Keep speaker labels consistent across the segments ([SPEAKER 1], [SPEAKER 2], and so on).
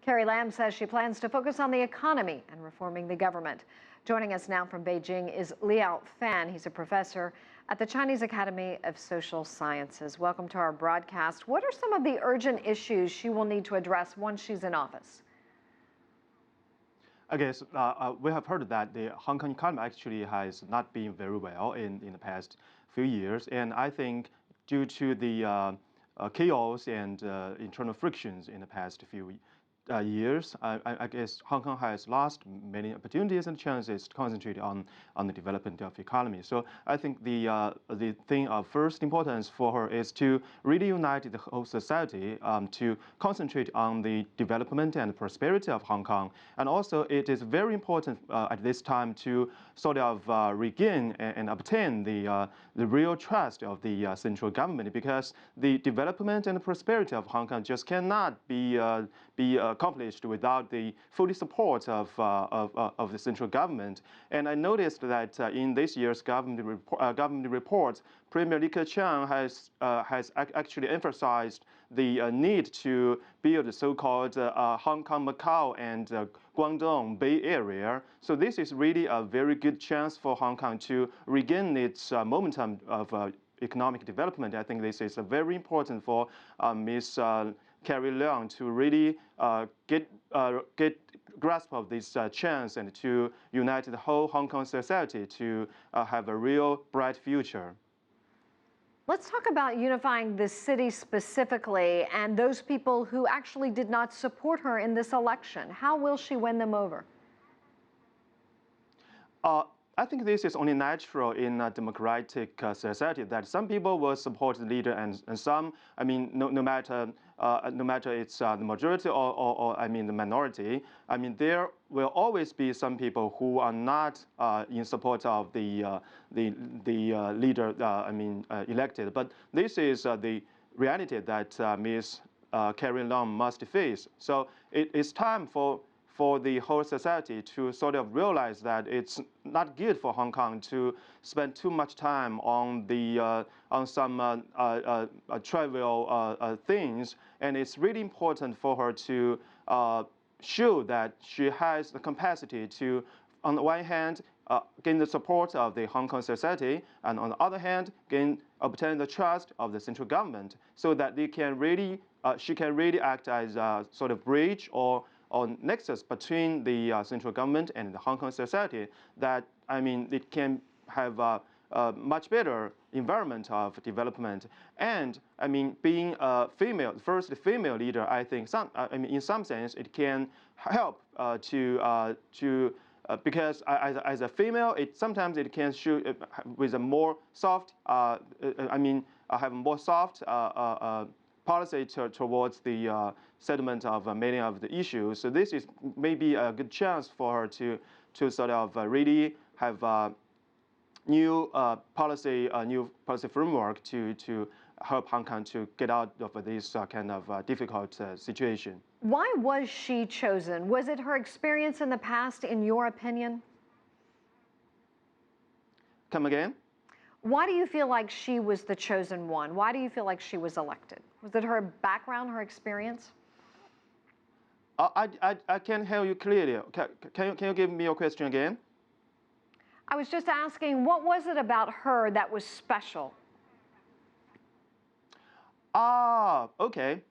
[SPEAKER 1] Carrie Lam says she plans to focus on the economy and reforming the government. Joining us now from Beijing is Liao Fan. He's a professor at the Chinese Academy of Social Sciences. Welcome to our broadcast. What are some of the urgent issues she will need to address once she's in office?
[SPEAKER 2] I guess we have heard that the Hong Kong economy actually has not been very well in the past few years. And I think due to the chaos and internal frictions in the past few years, I guess Hong Kong has lost many opportunities and chances to concentrate on the development of the economy. So I think the thing of first importance for her is to really unite the whole society to concentrate on the development and prosperity of Hong Kong. And also it is very important at this time to sort of regain and obtain the real trust of the central government, because the development and prosperity of Hong Kong just cannot be accomplished without the full support of the central government. And I noticed that in this year's government report, Premier Li Keqiang has actually emphasized the need to build the so-called Hong Kong, Macau, and Guangdong Bay Area. So this is really a very good chance for Hong Kong to regain its momentum of economic development. I think this is very important for Ms. Carrie Lam to really get grasp of this chance and to unite the whole Hong Kong society to have a real bright future.
[SPEAKER 1] Let's talk about unifying the city specifically and those people who actually did not support her in this election. How will she win them over?
[SPEAKER 2] I think this is only natural in a democratic society, that some people will support the leader and some, I mean, no matter it's the majority or I mean the minority, I mean there will always be some people who are not in support of the leader elected. But this is the reality that Ms. Carrie Lam must face. So it is time for the whole society to sort of realize that it's not good for Hong Kong to spend too much time on some trivial things, and it's really important for her to show that she has the capacity to, on the one hand, gain the support of the Hong Kong society, and on the other hand, obtain the trust of the central government, so that they can really, she can really act as a sort of bridge or nexus between the central government and the Hong Kong society, that, I mean, it can have a much better environment of development. And, I mean, being a female, first female leader, I think, in some sense, it can help because as a female, sometimes it can shoot with a more soft, have more soft policy towards the settlement of many of the issues. So this is maybe a good chance for her to sort of really have a new policy framework to help Hong Kong to get out of this kind of difficult situation.
[SPEAKER 1] Why was she chosen? Was it her experience in the past, in your opinion?
[SPEAKER 2] Come again?
[SPEAKER 1] Why do you feel like she was the chosen one? Why do you feel like she was elected? Was it her background, her experience?
[SPEAKER 2] I can't hear you clearly. Can you give me your question again?
[SPEAKER 1] I was just asking, what was it about her that was special?
[SPEAKER 2] Okay.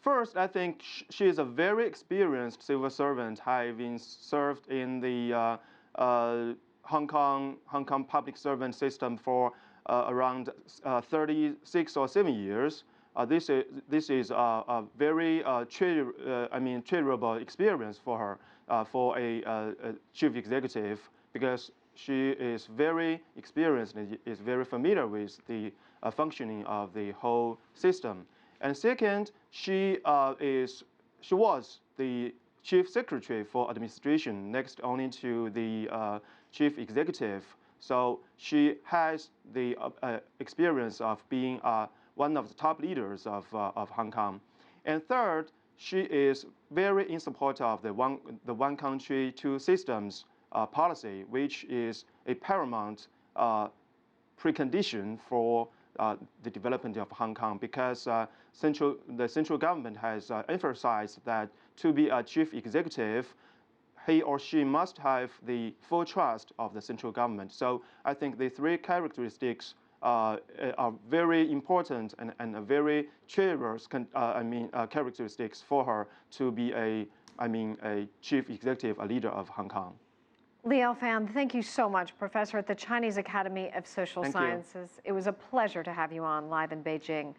[SPEAKER 2] First, I think she is a very experienced civil servant, having served in the Hong Kong public servant system for around 36 or 7 years. This is a very treasurable experience for her, for a chief executive, because she is very experienced and is very familiar with the functioning of the whole system. And second, she was the chief secretary for administration, next only to the chief executive. So she has the experience of being one of the top leaders of Hong Kong. And third, she is very in support of the one country, two systems policy, which is a paramount precondition for the development of Hong Kong, because the central government has emphasized that to be a chief executive, he or she must have the full trust of the central government. So I think the three characteristics are very important and very cherished characteristics for her to be a chief executive, a leader of Hong Kong.
[SPEAKER 1] Liao Fan, thank you so much, Professor at the Chinese Academy of Social Sciences. It was a pleasure to have you on live in Beijing.